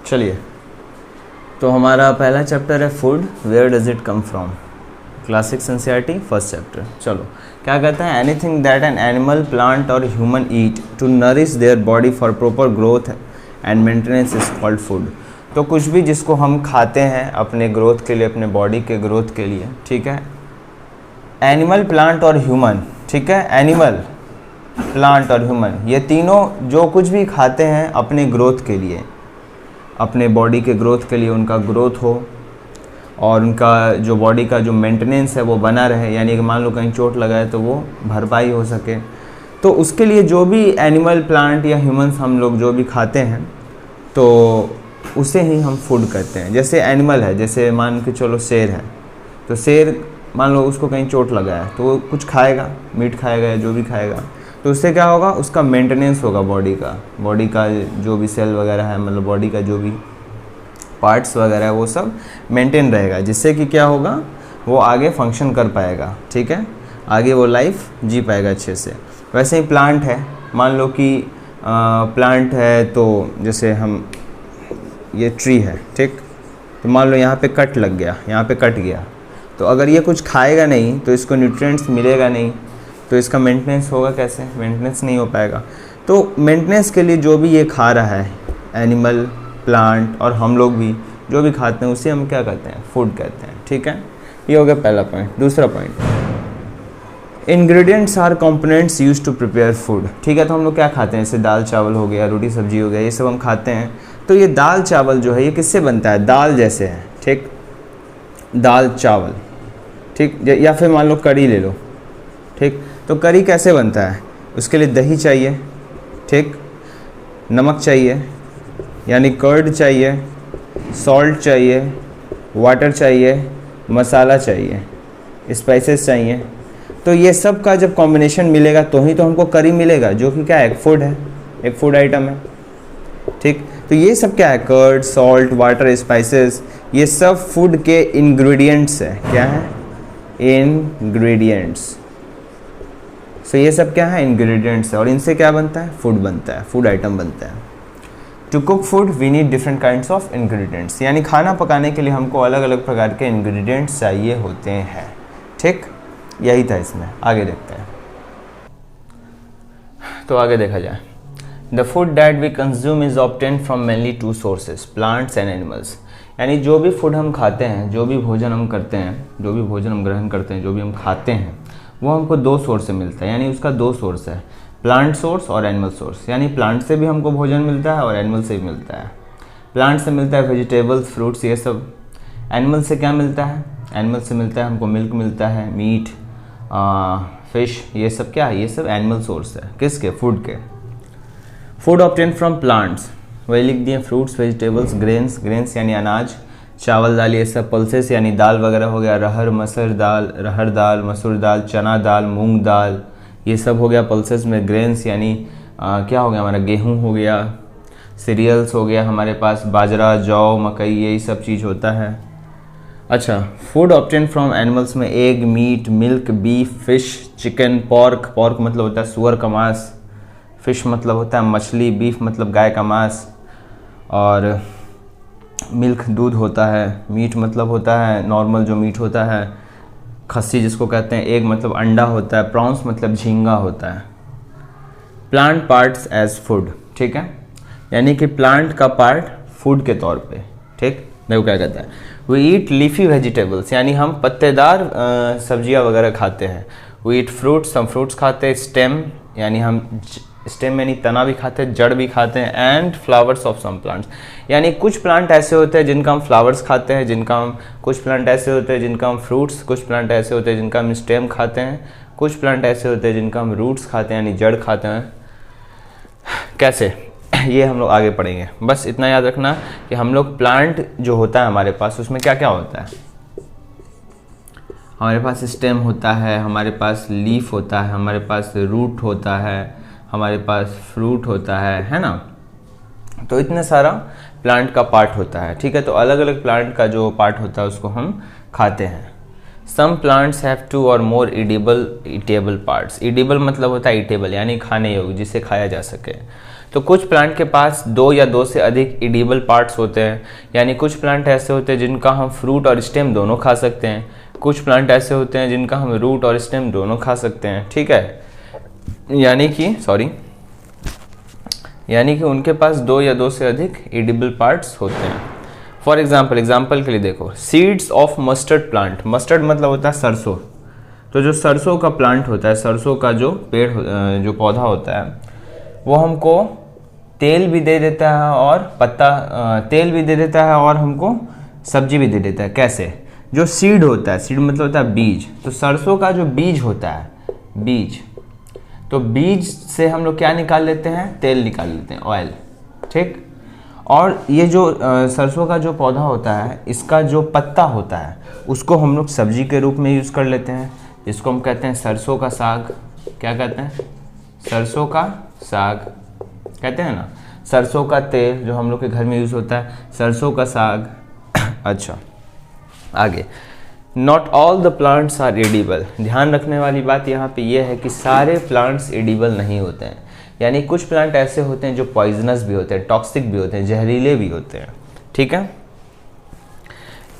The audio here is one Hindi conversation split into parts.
चलिए, तो हमारा पहला चैप्टर है food, where does it come from, class six NCERT first chapter. चलो, क्या कहता है, anything that an animal, plant और human eat to nourish their body for proper growth and maintenance is called food. तो कुछ भी जिसको हम खाते हैं अपने ग्रोथ के लिए, अपने बॉडी के ग्रोथ के लिए, ठीक है, एनिमल, प्लांट और ह्यूमन, ठीक है, एनिमल, प्लांट और ह्यूमन, ये तीनों जो कुछ भी खाते हैं अपने ग्रोथ के लिए, अपने बॉडी के ग्रोथ के लिए, उनका ग्रोथ हो और उनका जो बॉडी का जो मेंटेनेंस है वो बना रहे, यानी कि मान लो कहीं चोट लगा है तो वो भरपाई हो सके, तो उसके लिए जो भी एनिमल, प्लांट या ह्यूमंस हम लोग जो भी खाते हैं तो उसे ही हम फूड कहते हैं। जैसे एनिमल है, जैसे मान के चलो शेर है, तो शेर मान लो उसको कहीं चोट लगा है तो वो कुछ खाएगा, मीट खाएगा या जो भी खाएगा, तो उससे क्या होगा, उसका मेंटेनेंस होगा बॉडी का जो भी सेल वगैरह है, मतलब बॉडी का जो भी पार्ट्स वगैरह है वो सब मेंटेन रहेगा, जिससे कि क्या होगा, वो आगे फंक्शन कर पाएगा, ठीक है, आगे वो लाइफ जी पाएगा अच्छे से। वैसे ही प्लांट है, मान लो कि प्लांट है तो जैसे हम ये ट्री है, ठीक, तो मान लो यहाँ पे कट लग गया, यहाँ पे कट गया, तो अगर ये कुछ खाएगा नहीं तो इसको न्यूट्रिएंट्स मिलेगा नहीं, तो इसका मेंटेनेंस होगा कैसे, मेंटेनेंस नहीं हो पाएगा। तो मेंटेनेंस के लिए जो भी ये खा रहा है, एनिमल, प्लांट और हम लोग भी जो भी खाते हैं उसे हम क्या कहते हैं, फूड कहते हैं, ठीक है। ये हो गया पहला पॉइंट। दूसरा point, ingredients are components used to prepare food, ठीक है। तो हम लोग क्या खाते हैं, जैसे दाल चावल हो गया, रोटी सब्जी हो गया, ये सब हम खाते हैं। तो ये दाल चावल जो है ये किससे बनता है, दाल जैसे है, ठीक, दाल चावल, ठीक, या फिर मान लो करी ले लो, ठीक, तो करी कैसे बनता है, उसके लिए दही चाहिए, ठीक, नमक चाहिए यानी कर्ड चाहिए, सॉल्ट चाहिए, वाटर चाहिए, मसाला चाहिए, स्पाइसेस चाहिए। तो ये सब का जब कॉम्बिनेशन मिलेगा तो ही तो हमको करी मिलेगा, जो कि क्या है, एक फूड है, एक फूड आइटम है, ठीक। तो ये सब क्या है, कर्ड, सॉल्ट, वाटर, स्पाइसेस, ये सब फूड के इंग्रेडिएंट्स है। क्या है, इंग्रेडिएंट्स। सो ये सब क्या है, इंग्रेडिएंट्स है, और इनसे क्या बनता है, फूड बनता है, फूड आइटम बनता है। To cook food we need different kinds of ingredients, यानी खाना पकाने के लिए हमको अलग अलग प्रकार के इंग्रेडिएंट्स चाहिए होते हैं, ठीक। यही था इसमें, आगे देखते हैं। तो आगे देखा जाए, the food that we consume is obtained from mainly two sources, plants and animals, यानी जो भी फूड हम खाते हैं, जो भी भोजन हम करते हैं, जो भी भोजन हम ग्रहण करते हैं, जो भी हम खाते हैं, वो हमको दो सोर्स से मिलता है, यानी उसका दो सोर्स है, प्लांट सोर्स और एनिमल सोर्स। यानी प्लांट से भी हमको भोजन मिलता है और एनिमल से भी मिलता है। प्लांट से मिलता है वेजिटेबल्स, फ्रूट्स, ये सब। एनिमल से क्या मिलता है, एनिमल से मिलता है हमको मिल्क मिलता है, मीट, फिश, ये सब क्या है, ये सब एनिमल सोर्स है, किसके, फूड के। फूड ऑब्टेन फ्रॉम प्लांट्स, वही लिख दिए, फ्रूट्स, वेजिटेबल्स, ग्रेन्स, ग्रेन्स यानी अनाज, चावल, दाल, ये सब। पल्सेस यानी दाल वगैरह हो गया, रहर दाल, मसूर दाल, चना दाल, मूंग दाल, ये सब हो गया पल्सेस में। ग्रेन्स यानी क्या हो गया हमारा, गेहूं हो गया, सीरियल्स हो गया हमारे पास, बाजरा, जौ, मकई, यही सब चीज़ होता है। अच्छा, फूड ऑब्टेन फ्रॉम एनिमल्स में egg, meat, milk, beef, fish, chicken, pork, pork मतलब होता है सुअर का मांस, फिश मतलब होता है मछली, बीफ मतलब गाय का मांस, और मिल्क दूध होता है, मीट मतलब होता है नॉर्मल जो मीट होता है, खस्सी जिसको कहते हैं, एग मतलब अंडा होता है, प्रॉन्स मतलब झींगा होता है। प्लांट पार्ट्स एज फूड, ठीक है, यानी कि प्लांट का पार्ट फूड के तौर पे, ठीक। देखो क्या कहता है, वी ईट लीफी वेजिटेबल्स, यानी हम पत्तेदार सब्जियां वगैरह खाते हैं। वी ईट फ्रूट्स, हम फ्रूट्स खाते हैं। स्टेम यानी हम स्टेम यानी तना भी खाते हैं, जड़ भी खाते हैं। And flowers of some plants, यानी कुछ प्लांट ऐसे होते हैं जिनका हम फ्लावर्स खाते हैं, जिनका हम, कुछ प्लांट ऐसे होते हैं जिनका हम फ्रूट्स, कुछ प्लांट ऐसे होते हैं जिनका हम स्टेम खाते हैं, कुछ प्लांट ऐसे होते हैं जिनका हम रूट्स खाते हैं, यानी जड़ खाते हैं। कैसे, ये हम लोग आगे पढ़ेंगे। बस इतना याद रखना कि हम लोग प्लांट जो होता है हमारे पास, उसमें क्या क्या होता है, हमारे पास स्टेम होता है, हमारे पास लीफ होता है, हमारे पास रूट होता है, हमारे पास फ्रूट होता है ना। तो इतने सारा प्लांट का पार्ट होता है, ठीक है। तो अलग अलग प्लांट का जो पार्ट होता है उसको हम खाते हैं। सम प्लांट्स हैव 2 और मोर ईटेबल पार्ट्स। ईटेबल मतलब होता है ईटेबल यानी खाने योग्य, जिसे खाया जा सके। तो कुछ प्लांट के पास 2 या 2 से अधिक एडिबल पार्ट्स होते हैं, यानी कुछ प्लांट ऐसे होते हैं जिनका हम फ्रूट और स्टेम दोनों खा सकते हैं, कुछ प्लांट ऐसे होते हैं जिनका हम रूट और स्टेम दोनों खा सकते हैं, ठीक है। यानी कि उनके पास 2 या 2 से अधिक एडिबल पार्ट्स होते हैं। फॉर एग्जाम्पल के लिए देखो, seeds of mustard plant, mustard मतलब होता है सरसों, तो जो सरसों का प्लांट होता है, सरसों का जो पेड़ जो पौधा होता है, वो हमको तेल भी दे देता है और तेल भी दे देता है और हमको सब्जी भी दे देता है। कैसे? जो सीड होता है, सीड मतलब होता है बीज, तो सरसों का जो बीज होता है, बीज, तो बीज से हम लोग क्या निकाल लेते हैं? तेल निकाल लेते हैं, ऑयल, ठीक। और ये जो सरसों का जो पौधा होता है, इसका जो पत्ता होता है उसको हम लोग सब्जी के रूप में यूज़ कर लेते हैं, जिसको हम कहते हैं सरसों का साग। क्या कहते हैं? सरसों का साग कहते हैं ना। सरसों का तेल जो हम लोग के घर में यूज़ होता है, सरसों का साग। अच्छा, आगे, not all the plants are edible. ध्यान रखने वाली बात यहाँ पे ये है कि सारे प्लांट्स एडिबल नहीं होते हैं, यानी कुछ प्लांट ऐसे होते हैं जो पॉइजनस भी होते हैं, टॉक्सिक भी होते हैं, जहरीले भी होते हैं, ठीक है।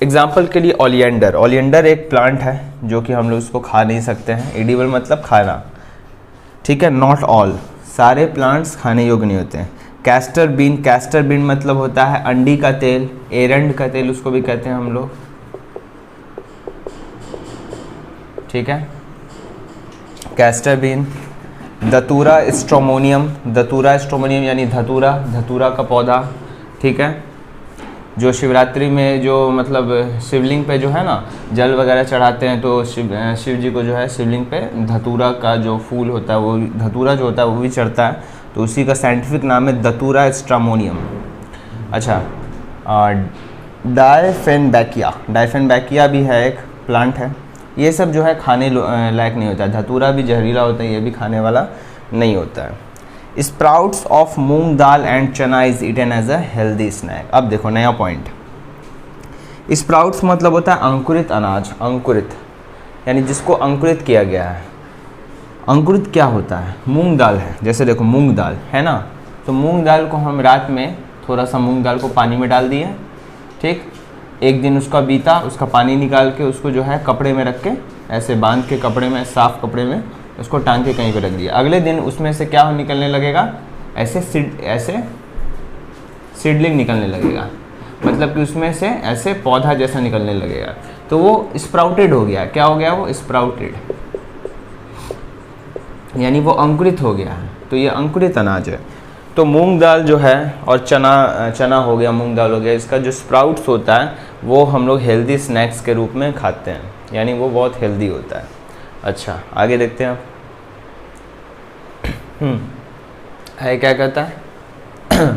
एग्जाम्पल के लिए ओलियंडर, ओलियंडर एक प्लांट है जो कि हम लोग उसको खा नहीं सकते हैं, एडिबल मतलब खाना, ठीक है। नॉट ऑल, सारे प्लांट्स खाने योग्य नहीं होते हैं। कैस्टर बीन, कैस्टर बीन मतलब होता है अंडी का तेल, एरंड का तेल उसको भी कहते हैं हम लोग, ठीक है। Castor bean. धतूरा स्ट्रोमोनियम, धतूरा स्ट्रोमोनियम यानी धतूरा, धतूरा का पौधा, ठीक है। जो शिवरात्रि में जो मतलब शिवलिंग पे जो है ना जल वगैरह चढ़ाते हैं, तो शिव जी को जो है शिवलिंग पे धतूरा का जो फूल होता है, वो धतूरा जो होता है वो भी चढ़ता है, तो उसी का साइंटिफिक नाम है धतूरा स्ट्रोमोनियम। अच्छा, डायफेनबैकिया, डायफेनबैकिया भी है एक प्लांट है। ये सब जो है खाने लायक नहीं होता है। धतूरा भी जहरीला होता है, ये भी खाने वाला नहीं होता है। Sprouts of moong dal and chana is eaten as a healthy snack. अब देखो नया पॉइंट, स्प्राउट्स मतलब होता है अंकुरित अनाज, अंकुरित यानी जिसको अंकुरित किया गया है। अंकुरित क्या होता है? मूंग दाल है, जैसे देखो मूंग दाल है ना, तो मूंग दाल को हम रात में थोड़ा सा मूंग दाल को पानी में डाल दिए, ठीक। एक दिन उसका बीता, उसका पानी निकाल के उसको जो है कपड़े में रख के, ऐसे बांध के कपड़े में, साफ कपड़े में उसको टांग के कहीं पे रख दिया। अगले दिन उसमें से क्या निकलने लगेगा? ऐसे सीडलिंग निकलने लगेगा, मतलब कि उसमें से ऐसे पौधा जैसा निकलने लगेगा, तो वो स्प्राउटेड हो गया। क्या हो गया? वो स्प्राउटेड, यानी वो अंकुरित हो गया है, तो ये अंकुरित अनाज है। तो मूंग दाल जो है और चना हो गया, मूंग दाल हो गया, इसका जो स्प्राउट्स होता है वो हम लोग हेल्दी स्नैक्स के रूप में खाते हैं, यानी वो बहुत हेल्दी होता है। अच्छा, आगे देखते हैं आप। है क्या कहता है?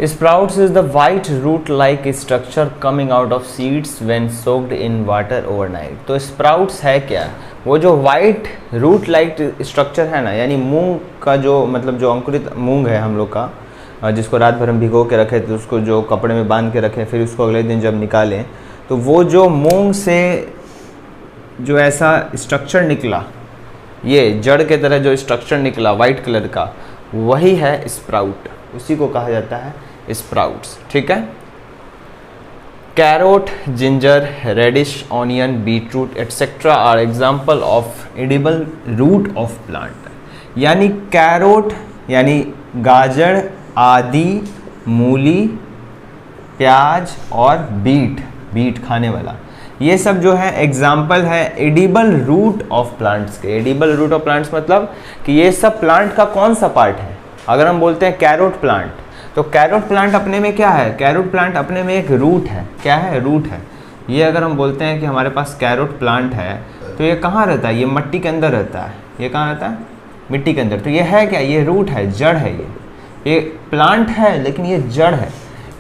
Sprouts is the white root like structure coming out of seeds when soaked in water overnight. तो स्प्राउट्स है क्या? वो जो वाइट रूट लाइक स्ट्रक्चर है ना, यानी मूंग का जो मतलब जो अंकुरित मूंग है हम लोग का, जिसको रात भर हम भिगो के रखे, तो उसको जो कपड़े में बांध के रखें, फिर उसको अगले दिन जब निकालें, तो वो जो मूंग से जो ऐसा स्ट्रक्चर निकला, ये जड़ के तरह जो स्ट्रक्चर निकला वाइट कलर का, वही है स्प्राउट, उसी को कहा जाता है स्प्राउट्स, ठीक है। Carrot, ginger, radish, onion, beetroot etcetera are example of edible root of plant. यानी कैरोट यानी गाजर, आदि, मूली, प्याज और बीट खाने वाला, ये सब जो है एग्जाम्पल है एडिबल रूट ऑफ प्लांट्स के। एडिबल रूट ऑफ प्लांट्स मतलब कि ये सब प्लांट का कौन सा पार्ट है। अगर हम बोलते हैं कैरोट प्लांट, तो कैरोट प्लांट अपने में क्या है? कैरोट प्लांट अपने में एक रूट है। क्या है? रूट है। ये अगर हम बोलते हैं कि हमारे पास कैरोट प्लांट है, तो ये कहाँ रहता है? ये मिट्टी के अंदर रहता है। ये कहाँ रहता है? मिट्टी के अंदर। तो ये है क्या? ये रूट है, जड़ है। ये प्लांट है लेकिन ये जड़ है,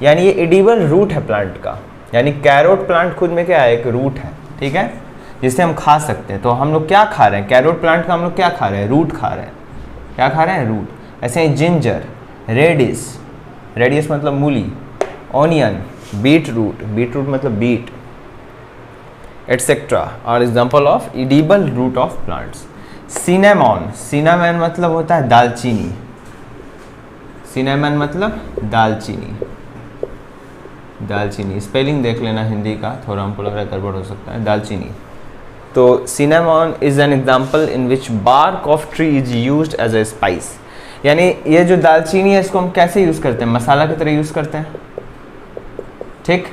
यानी ये एडिबल रूट है प्लांट का। यानी कैरोट प्लांट खुद में क्या है? एक रूट है, ठीक है, जिसे हम खा सकते हैं। तो हम लोग क्या खा रहे हैं? कैरोट प्लांट का हम लोग क्या खा रहे हैं? रूट खा रहे हैं। क्या खा रहे हैं? रूट। ऐसे ही जिंजर, रेडिस मतलब मूली, ऑनियन, बीट रूट मतलब beet etcetera are example of edible root of plants. Cinnamon मतलब होता है दालचीनी, सिनेमन मतलब दालचीनी, दालचीनी स्पेलिंग देख लेना हिंदी का, थोड़ा हमको लग रहा है गड़बड़ हो सकता है, दालचीनी। तो cinnamon is an example in which bark of tree is used as a spice. यानी ये जो दालचीनी है इसको हम कैसे यूज़ करते हैं, मसाला की तरह यूज़ करते हैं, ठीक।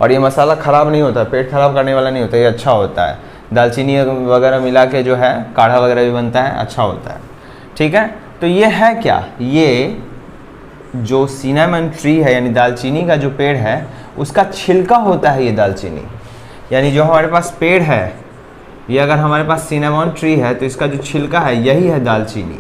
और ये मसाला ख़राब नहीं होता, पेट खराब करने वाला नहीं होता, ये अच्छा होता है। दालचीनी वगैरह मिला के जो है काढ़ा वगैरह भी बनता है, अच्छा होता है, ठीक है। तो ये है क्या, ये जो सिनेमन ट्री है यानी दालचीनी का जो पेड़ है उसका छिलका होता है ये दालचीनी। यानी जो हमारे पास पेड़ है, ये अगर हमारे पास सिनेमन ट्री है तो इसका जो छिलका है यही है दालचीनी,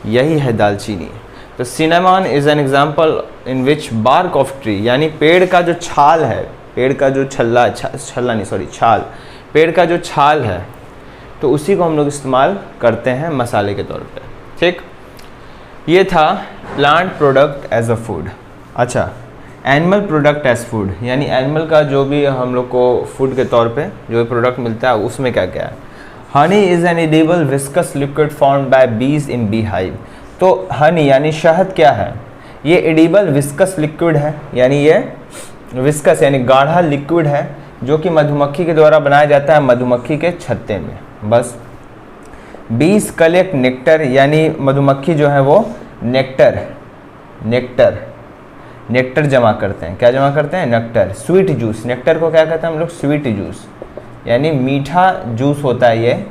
यही है दालचीनी। तो cinnamon is an example in which bark of tree, यानी पेड़ का जो छाल है, पेड़ का जो छाल, पेड़ का जो छाल है, तो उसी को हम लोग इस्तेमाल करते हैं मसाले के तौर पे, ठीक। ये था plant product as a food. अच्छा, एनिमल प्रोडक्ट एज फूड, यानी एनिमल का जो भी हम लोग को फूड के तौर पे जो भी प्रोडक्ट मिलता है उसमें क्या क्या है। Honey is an edible viscous liquid formed by बीज इन बी हाइव। तो हनी यानी शहद क्या है, ये एडिबल विस्कस लिक्विड है, यानी ये विस्कस यानी गाढ़ा लिक्विड है जो कि मधुमक्खी के द्वारा बनाया जाता है मधुमक्खी के छत्ते में, बस। बीज कलेक्ट नेक्टर, यानी मधुमक्खी जो है वो नेक्टर जमा करते हैं। क्या जमा करते हैं, नेक्टर। स्वीट जूस, नेक्टर को क्या कहते हैं हम लोग, स्वीट जूस, यानी मीठा जूस होता है ये,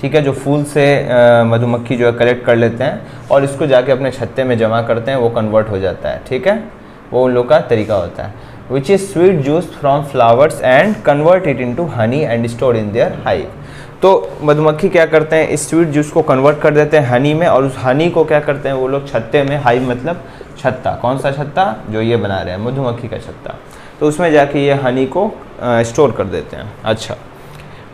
ठीक है, जो फूल से मधुमक्खी जो है कलेक्ट कर लेते हैं और इसको जाके अपने छत्ते में जमा करते हैं, वो कन्वर्ट हो जाता है, ठीक है, वो उन लोग का तरीका होता है। Which is sweet juice from flowers and convert it into honey and store in their hive. तो मधुमक्खी क्या करते हैं, इस स्वीट जूस को कन्वर्ट कर देते हैं हनी में, और उस हनी को क्या करते हैं वो लोग छत्ते में, हाइव मतलब छत्ता, कौन सा छत्ता, जो ये बना रहे हैं मधुमक्खी का छत्ता, तो उसमें जाके ये हनी को स्टोर कर देते हैं। अच्छा,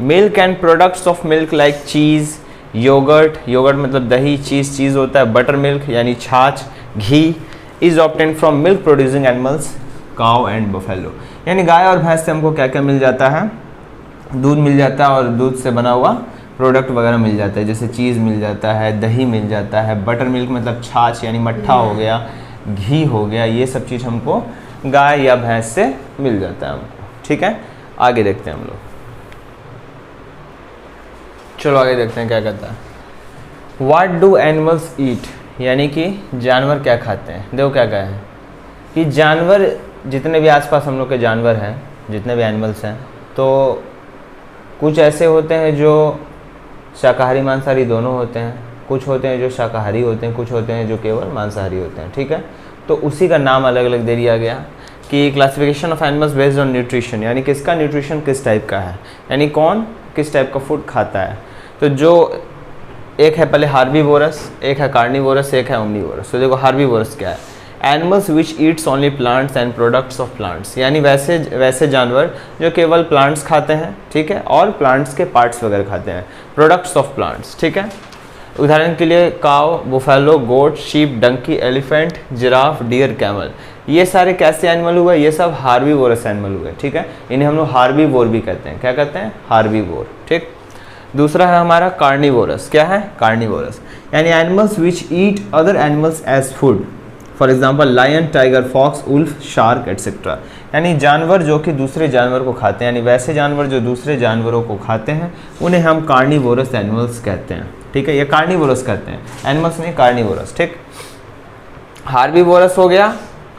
milk and products of milk like cheese, yoghurt मतलब दही, चीज़ होता है, बटर मिल्क यानी छाछ, ghee is obtained from milk producing animals, cow and buffalo. यानी गाय और भैंस से हमको क्या क्या मिल जाता है, दूध मिल जाता है और दूध से बना हुआ प्रोडक्ट वगैरह मिल जाता है, जैसे चीज़ मिल जाता है, दही मिल जाता है, बटर मिल्क मतलब छाछ यानी मट्ठा हो गया, घी हो गया, ये सब चीज़ हमको गाय या भैंस से मिल जाता है हमको, ठीक है। आगे देखते हैं हम लोग, चलो आगे देखते हैं क्या कहता है। व्हाट डू एनिमल्स ईट, यानी कि जानवर क्या खाते हैं। देखो क्या कहा है कि जानवर, जितने भी आसपास हम लोग के जानवर हैं, जितने भी एनिमल्स हैं, तो कुछ ऐसे होते हैं जो शाकाहारी मांसाहारी दोनों होते हैं, कुछ होते हैं जो शाकाहारी होते हैं, कुछ होते हैं जो केवल मांसाहारी होते हैं, ठीक है। तो उसी का नाम अलग अलग दे दिया गया कि classification of animals based on nutrition, यानी किसका न्यूट्रिशन किस टाइप का है, यानी कौन किस टाइप का फूड खाता है। तो जो एक है पहले हार्बीवोरस, एक है कार्निवोरस, एक है ओमनीवोरस। तो देखो हार्बीवोरस क्या है, animals which Yeats only plants and products of plants, यानी वैसे जानवर जो केवल प्लांट्स खाते हैं, ठीक है, और प्लांट्स के पार्ट्स वगैरह खाते हैं, प्रोडक्ट्स ऑफ प्लांट्स, ठीक है। उदाहरण के लिए cow, buffalo, goat, sheep, donkey, elephant, giraffe, deer, camel, ये सारे कैसे एनिमल हुए, ये सब हार्बीवोरस एनिमल हुए, ठीक है। इन्हें हम लोग हार्बीवोर भी कहते हैं। क्या कहते हैं, हार्बीवोर, ठीक। दूसरा है हमारा कार्निवोरस। क्या है, कार्निवोरस, यानी animals which eat other animals as food, for example lion, tiger, fox, wolf, shark etcetera, यानी जानवर जो कि दूसरे जानवर को खाते हैं, यानी वैसे जानवर जो दूसरे जानवरों को खाते हैं उन्हें हम कार्निवोरस एनिमल्स कहते हैं, ठीक है। ये कार्निवोरस कहते हैं, एनिमल्स नहीं, कार्निवोरस, ठीक। हार्बीवोरस हो गया,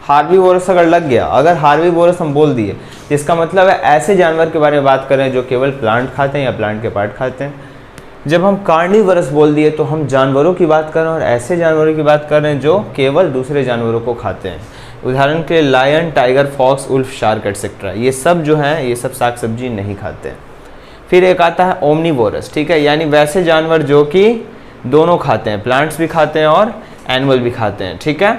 हार्बीवोरस अगर लग गया, अगर हार्बीवोरस हम बोल दिए, इसका मतलब है ऐसे जानवर के बारे में बात करें जो केवल प्लांट खाते हैं या प्लांट के पार्ट खाते हैं। जब हम कार्निवोरस बोल दिए तो हम जानवरों की बात कर रहे हैं और ऐसे जानवरों की बात कर रहे हैं जो केवल दूसरे जानवरों को खाते हैं। उदाहरण के lion, tiger, fox, wolf, shark etcetera, ये सब जो हैं ये सब साग सब्जी नहीं खाते हैं। फिर एक आता है ओमनीवोरस, ठीक है, यानी वैसे जानवर जो कि दोनों खाते हैं, प्लांट्स भी खाते हैं और एनिमल भी खाते हैं, ठीक है।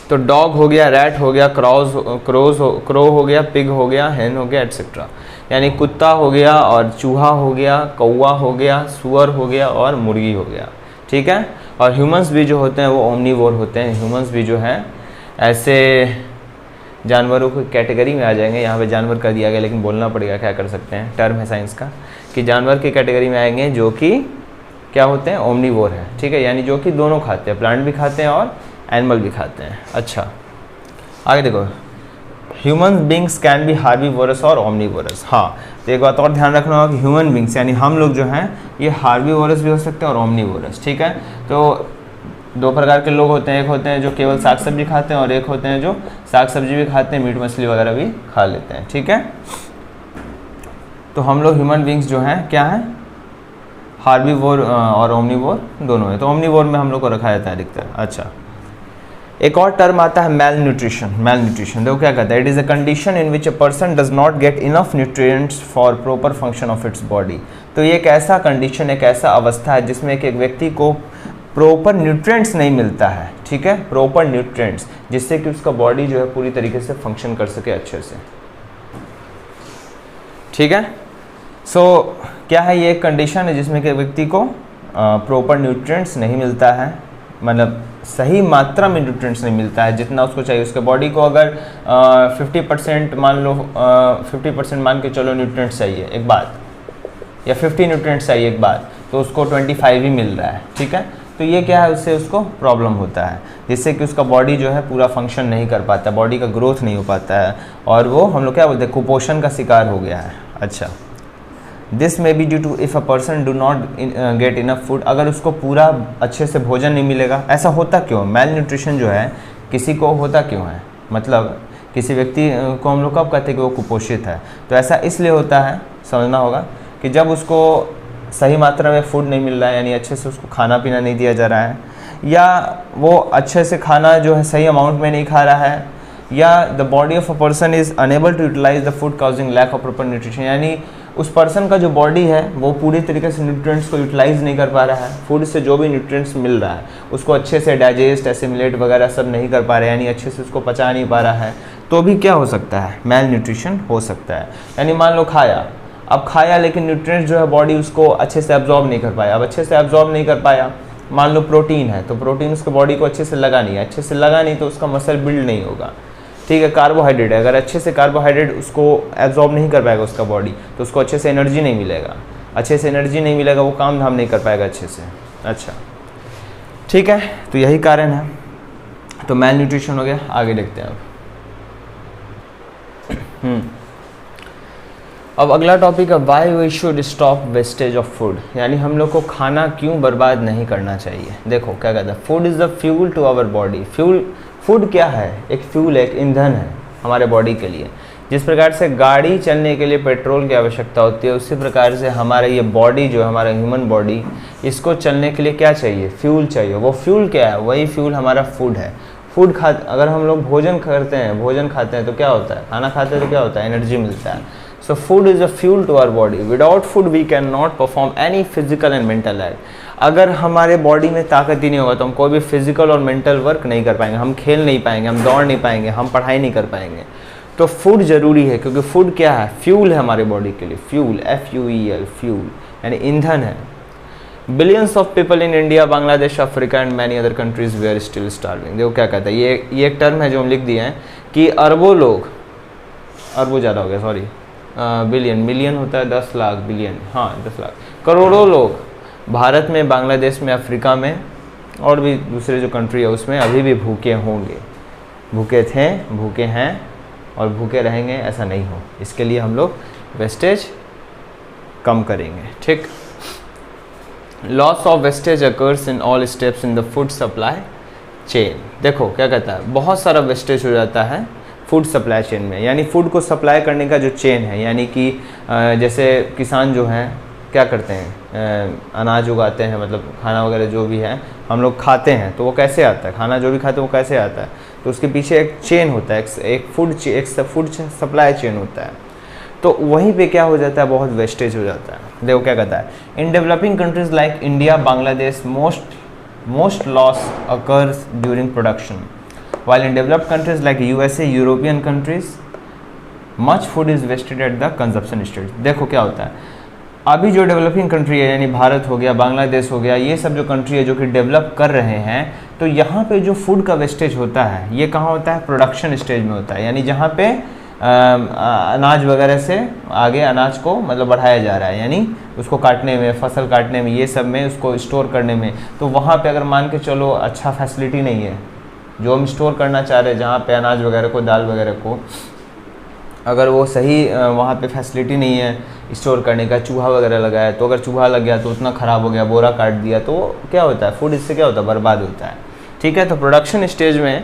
तो डॉग हो गया, रैट हो गया, क्रो हो गया, पिग हो गया, हेन हो गया एट्सेट्रा, यानी कुत्ता हो गया और चूहा हो गया, कौवा हो गया, सुअर हो गया और मुर्गी हो गया, ठीक है। और ह्यूमंस भी जो होते हैं वो ओमनीवोर होते हैं। ह्यूमंस भी जो हैं ऐसे जानवरों की कैटेगरी में आ जाएंगे। यहाँ पे जानवर कर दिया गया लेकिन बोलना पड़ेगा, क्या कर सकते हैं, टर्म है साइंस का, कि जानवर की कैटेगरी में आएंगे जो कि क्या होते हैं, ओमनीवोर है, ठीक है, यानी जो कि दोनों खाते हैं, प्लांट भी खाते हैं और एनिमल भी खाते हैं। अच्छा आगे देखो, human beings can be herbivores और ओमनीवोरस। हाँ, तो एक बात और ध्यान रखना होगा कि ह्यूमन बींग्स यानी हम लोग जो हैं ये हार्बीवोरस भी हो सकते हैं और ओमनीवोरस, ठीक है। तो दो प्रकार के लोग होते हैं, एक होते हैं जो केवल साग सब्जी खाते हैं और एक होते हैं जो साग सब्जी भी खाते हैं, मीट मछली वगैरह भी खा लेते हैं, ठीक है। तो हम लोग ह्यूमन बींग्स जो हैं क्या हैं, हार्बीवोर और ओमनीवोर दोनों है। तो ओमनीवोर में हम लोग को रखा जाता है अधिकतर। अच्छा, एक और टर्म आता है मेल न्यूट्रिशन। मेल न्यूट्रिशन देखो क्या कहता है, it is a condition in which a person does not get enough nutrients for proper function of its body. तो ये एक ऐसा कंडीशन, एक ऐसा अवस्था है जिसमें एक व्यक्ति को प्रॉपर न्यूट्रिएंट्स नहीं मिलता है, ठीक है, प्रॉपर न्यूट्रिएंट्स, जिससे कि उसका बॉडी जो है पूरी तरीके से फंक्शन कर सके अच्छे से, ठीक है। सो क्या है, ये एक कंडीशन है जिसमें कि व्यक्ति को प्रॉपर न्यूट्रिएंट्स नहीं मिलता है, मतलब सही मात्रा में न्यूट्रिएंट्स नहीं मिलता है जितना उसको चाहिए। उसके बॉडी को अगर 50% मान लो, 50% मान के चलो न्यूट्रिएंट्स चाहिए एक बात, या 50 न्यूट्रिएंट्स चाहिए एक बात, तो उसको 25 ही मिल रहा है, ठीक है। तो ये क्या है, उससे उसको प्रॉब्लम होता है, जिससे कि उसका बॉडी जो है पूरा फंक्शन नहीं कर पाता, बॉडी का ग्रोथ नहीं हो पाता है, और वो हम लोग क्या बोलते हैं, कुपोषण का शिकार हो गया है। अच्छा, this may be due to if a person do not get enough food, अगर उसको पूरा अच्छे से भोजन नहीं मिलेगा। ऐसा होता क्यों, मेल न्यूट्रिशन जो है किसी को होता क्यों है, मतलब किसी व्यक्ति को हम लोग कब कहते हैं कि वो कुपोषित है, तो ऐसा इसलिए होता है, समझना होगा कि जब उसको सही मात्रा में फूड नहीं मिल रहा है, यानी अच्छे से उसको खाना पीना नहीं दिया जा रहा है, या वो अच्छे से खाना जो है सही अमाउंट में नहीं खा रहा है, या the body of a person is unable to utilize the food causing lack of proper nutrition, यानी उस पर्सन का जो बॉडी है वो पूरी तरीके से न्यूट्रिएंट्स को यूटिलाइज नहीं कर पा रहा है, फूड से जो भी न्यूट्रिएंट्स मिल रहा है उसको अच्छे से डाइजेस्ट, एसिमिलेट वगैरह सब नहीं कर पा रहे, यानी अच्छे से उसको पचा नहीं पा रहा है, तो भी क्या हो सकता है, मेल न्यूट्रिशन हो सकता है। यानी मान लो खाया, अब खाया लेकिन न्यूट्रिएंट्स जो है बॉडी उसको अच्छे से एब्जॉर्ब नहीं कर पाया, अब अच्छे से एब्जॉर्ब नहीं कर पाया, मान लो प्रोटीन है तो प्रोटीन उसके बॉडी को अच्छे से लगा नहीं है, अच्छे से लगा नहीं तो उसका मसल बिल्ड नहीं होगा, ठीक है। कार्बोहाइड्रेट है, अगर अच्छे से कार्बोहाइड्रेट उसको एब्जॉर्ब नहीं कर पाएगा उसका बॉडी, तो उसको अच्छे से एनर्जी नहीं मिलेगा, अच्छे से एनर्जी नहीं मिलेगा, वो काम धाम नहीं कर पाएगा अच्छे से। अच्छा ठीक है, तो यही कारण है, तो मेल न्यूट्रिशन हो गया। आगे देखते हैं अब अगला टॉपिक है why we should stop wastage of food, यानी हम लोग को खाना क्यों बर्बाद नहीं करना चाहिए। देखो क्या कहता है, food is the fuel to our body. Food क्या है, एक फ्यूल है, एक ईंधन है हमारे बॉडी के लिए। जिस प्रकार से गाड़ी चलने के लिए पेट्रोल की आवश्यकता होती है, उसी प्रकार से हमारा ये बॉडी जो है, हमारा ह्यूमन बॉडी, इसको चलने के लिए क्या चाहिए, फ्यूल चाहिए। वो फ्यूल क्या है, वही फ्यूल हमारा फूड है। अगर हम लोग भोजन खाते हैं तो क्या होता है, खाना खाते हैं तो क्या होता है, एनर्जी मिलता है। So food is a fuel to our body. Without food we can not perform any physical and mental act. अगर हमारे बॉडी में ताकत ही नहीं होगा तो हम कोई भी फिजिकल और मेंटल वर्क नहीं कर पाएंगे, हम खेल नहीं पाएंगे, हम दौड़ नहीं पाएंगे, हम पढ़ाई नहीं कर पाएंगे। तो फूड ज़रूरी है, क्योंकि फूड क्या है, फ्यूल है हमारे बॉडी के लिए। फ्यूल, FUEL, फ्यूल यानी ईंधन है। Billions of people in India, Bangladesh, Africa and many other countries they are still starving. देखो क्या कहता है, ये एक टर्म है जो हम लिख दिए हैं कि अरबों लोग, अरबों ज़्यादा हो गया, सॉरी, बिलियन, मिलियन होता है 10 लाख, बिलियन, हाँ 10 लाख, करोड़ों लोग भारत में, बांग्लादेश में, अफ्रीका में और भी दूसरे जो कंट्री है उसमें अभी भी भूखे होंगे, भूखे थे, भूखे हैं और भूखे रहेंगे, ऐसा नहीं हो। इसके लिए हम लोग वेस्टेज कम करेंगे, ठीक। Loss of wastage occurs in all steps in the food supply chain. देखो क्या कहता है, बहुत सारा वेस्टेज हो जाता है फूड सप्लाई चेन में, यानी फूड को सप्लाई करने का जो चेन है, यानी कि जैसे किसान जो हैं क्या करते हैं, अनाज उगाते हैं, मतलब खाना वगैरह जो भी है हम लोग खाते हैं, तो वो कैसे आता है, खाना जो भी खाते हैं वो कैसे आता है, तो उसके पीछे एक चेन होता है, एक फूड सप्लाई चेन होता है। तो वहीं पे क्या हो जाता है, बहुत वेस्टेज हो जाता है। देखो क्या कहता है, in developing countries like India, Bangladesh, most loss occurs during production, while in developed countries like USA, European countries, much food is wasted at the consumption stage। देखो क्या होता है, अभी जो डेवलपिंग कंट्री है, यानी भारत हो गया, बांग्लादेश हो गया, ये सब जो कंट्री है जो कि डेवलप कर रहे हैं, तो यहाँ पे जो फूड का वेस्टेज होता है ये कहाँ होता है, प्रोडक्शन स्टेज में होता है, यानी जहाँ पे अनाज वगैरह से आगे अनाज को मतलब बढ़ाया जा रहा है, यानी उसको काटने में, फसल काटने में, ये सब में, उसको स्टोर करने में। तो वहाँ पे अगर मान के चलो अच्छा फैसिलिटी नहीं है, जो हम स्टोर करना चाह रहे हैं जहाँ पे अनाज वगैरह को, दाल वगैरह को, अगर वो सही वहाँ पे फैसिलिटी नहीं है स्टोर करने का, चूहा वगैरह लगा है, तो अगर चूहा लग गया तो उतना ख़राब हो गया, बोरा काट दिया, तो क्या होता है, फूड इससे क्या होता है, बर्बाद होता है। ठीक है, तो प्रोडक्शन स्टेज में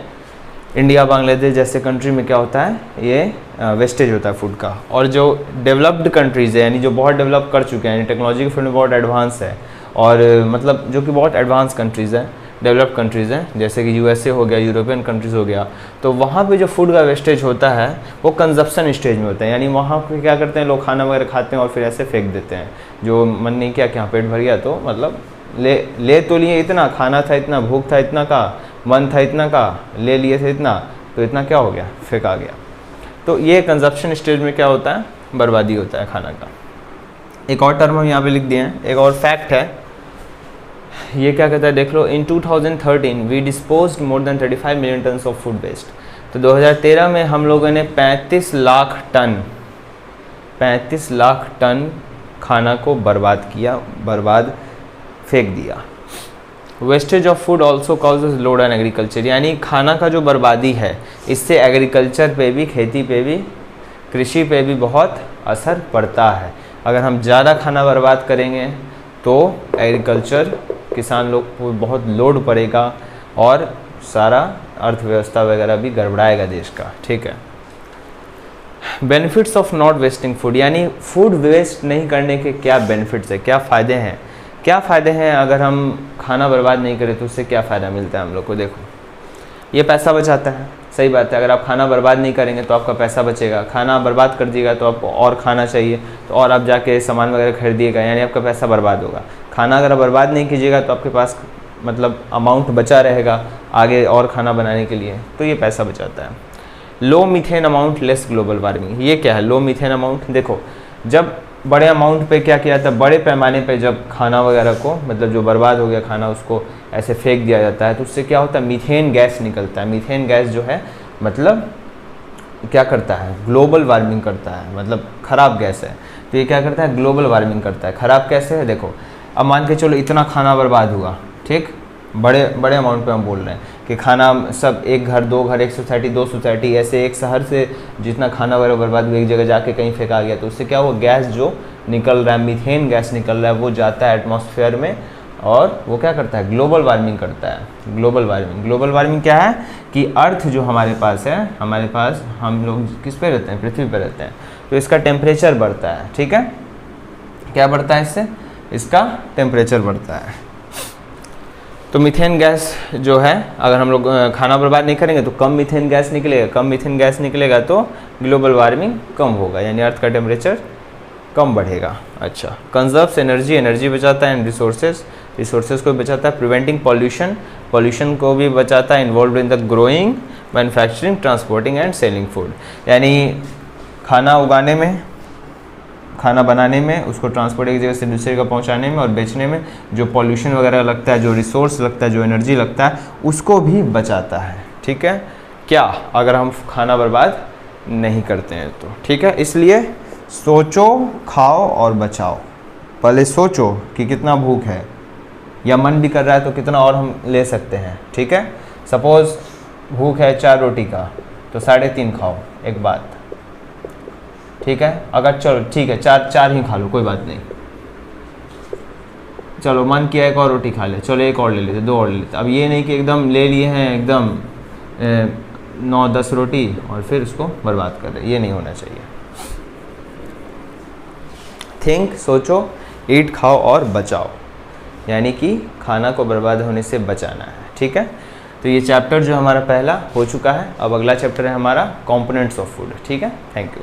इंडिया, बांग्लादेश जैसे कंट्री में क्या होता है, ये वेस्टेज होता है फूड का। और जो डेवलप्ड कंट्रीज़ है, यानी जो बहुत डेवलप कर चुके हैं, यानी टेक्नोलॉजी के फील्ड में बहुत एडवांस है, और मतलब जो कि बहुत एडवांस कंट्रीज़ हैं, डेवलप्ड कंट्रीज़ हैं, जैसे कि यूएसए हो गया, यूरोपियन कंट्रीज़ हो गया, तो वहाँ पे जो फूड का वेस्टेज होता है वो कंजप्शन स्टेज में होता है। यानी वहाँ पे क्या करते हैं लोग, खाना वगैरह खाते हैं और फिर ऐसे फेंक देते हैं, जो मन नहीं किया कि हाँ पेट भर गया, तो मतलब ले तो लिए इतना, खाना था इतना, भूख था इतना का, मन था इतना का, ले लिए थे इतना, तो इतना क्या हो गया, फेंका गया। तो ये कंजप्शन स्टेज में क्या होता है, बर्बादी होता है खाना का। एक और टर्म हम यहाँ पे लिख दिए हैं, एक और फैक्ट है, ये क्या कहता है देख लो। In 2013 we disposed more than 35 million tons of food waste. तो 2013 में हम लोगों ने 35 लाख टन खाना को बर्बाद किया, बर्बाद फेंक दिया। Wastage of food also causes load on agriculture, यानी खाना का जो बर्बादी है इससे एग्रीकल्चर पे भी, खेती पे भी, कृषि पे भी बहुत असर पड़ता है। अगर हम ज़्यादा खाना बर्बाद करेंगे तो एग्रीकल्चर, किसान लोग को बहुत लोड पड़ेगा और सारा अर्थव्यवस्था वगैरह भी गड़बड़ाएगा देश का। ठीक है, benefits of not wasting food, यानी फूड वेस्ट नहीं करने के क्या बेनिफिट्स है, क्या फ़ायदे हैं, क्या फ़ायदे हैं अगर हम खाना बर्बाद नहीं करें तो उससे क्या फ़ायदा मिलता है हम लोग को। देखो, ये पैसा बचाता है, सही बात है। अगर आप खाना बर्बाद नहीं करेंगे तो आपका पैसा बचेगा, खाना बर्बाद कर दिएगा तो आपको और खाना चाहिए, तो और आप जाके सामान वगैरह खरीदिएगा, यानी आपका पैसा बर्बाद होगा। खाना अगर बर्बाद नहीं कीजिएगा तो आपके पास मतलब अमाउंट बचा रहेगा आगे और खाना बनाने के लिए, तो ये पैसा बचाता है। Low methane amount less global warming, ये क्या है लो मीथेन अमाउंट। देखो, जब बड़े अमाउंट पे क्या किया था, बड़े पैमाने पे जब खाना वगैरह को, मतलब जो बर्बाद हो गया खाना, उसको ऐसे फेंक दिया जाता है, तो उससे क्या होता है, मीथेन गैस निकलता है। मीथेन गैस जो है मतलब क्या करता है, ग्लोबल वार्मिंग करता है, मतलब ख़राब गैस है। तो ये क्या करता है, ग्लोबल वार्मिंग करता है। ख़राब कैसे है, देखो अब मान के चलो इतना खाना बर्बाद हुआ, ठीक, बड़े अमाउंट पे हम बोल रहे हैं कि खाना सब एक घर, दो घर, एक सोसाइटी, दो सोसाइटी, ऐसे एक शहर से जितना खाना वगैरह बर्बाद हुआ एक जगह जाके कहीं फेंका गया, तो उससे क्या हुआ, गैस जो निकल रहा है, मीथेन गैस निकल रहा है, वो जाता है एटमॉस्फेयर में और वो क्या करता है, ग्लोबल वार्मिंग करता है। ग्लोबल वार्मिंग क्या है कि अर्थ जो हमारे पास है, हमारे पास हम लोग किस पे रहते हैं, पृथ्वी पे रहते हैं, तो इसका टेम्परेचर बढ़ता है। ठीक है, क्या बढ़ता है इससे, इसका टेम्परेचर बढ़ता है। तो मीथेन गैस जो है, अगर हम लोग खाना बर्बाद नहीं करेंगे तो कम मीथेन गैस निकलेगा, कम मीथेन गैस निकलेगा तो ग्लोबल वार्मिंग कम होगा, यानी अर्थ का टेम्परेचर कम बढ़ेगा। अच्छा, कंजर्व्स एनर्जी, एनर्जी बचाता है, एंड रिसोर्सेज को भी बचाता है, प्रिवेंटिंग पॉल्यूशन को भी बचाता है, involve in the growing, manufacturing, transporting and selling food, यानी खाना उगाने में, खाना बनाने में, उसको ट्रांसपोर्ट एक जगह से दूसरी जगह पहुंचाने में और बेचने में जो पॉल्यूशन वगैरह लगता है, जो रिसोर्स लगता है, जो एनर्जी लगता है, उसको भी बचाता है। ठीक है, क्या अगर हम खाना बर्बाद नहीं करते हैं तो। ठीक है, इसलिए सोचो, खाओ और बचाओ। पहले सोचो कि कितना भूख है, या मन भी कर रहा है तो कितना और हम ले सकते हैं। ठीक है, सपोज़ भूख है 4 रोटी का, तो 3.5 खाओ एक बात। ठीक है, अगर चलो ठीक है 4 ही खा लो, कोई बात नहीं। चलो मन किया एक और रोटी खा ले, चलो एक और ले लेते, 2 और ले लेते। अब ये नहीं कि एकदम ले लिए हैं एकदम 9-10 रोटी और फिर उसको बर्बाद कर रहे, ये नहीं होना चाहिए। थिंक, सोचो, ईट, खाओ और बचाओ, यानी कि खाना को बर्बाद होने से बचाना है। ठीक है, तो ये चैप्टर जो हमारा पहला हो चुका है। अब अगला चैप्टर है हमारा कंपोनेंट्स ऑफ फूड। ठीक है, थैंक यू।